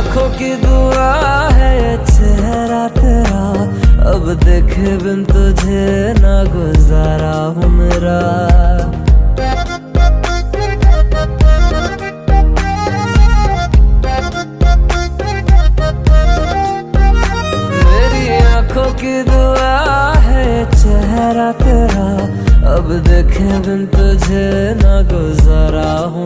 आंखों की दुआ है ये चेहरा तेरा, अब देखे बिन तुझे ना गुजारा हूँ मेरा। मेरी आंखों की दुआ है ये चेहरा तेरा, अब देखे बिन तुझे ना गुजारा हूँ।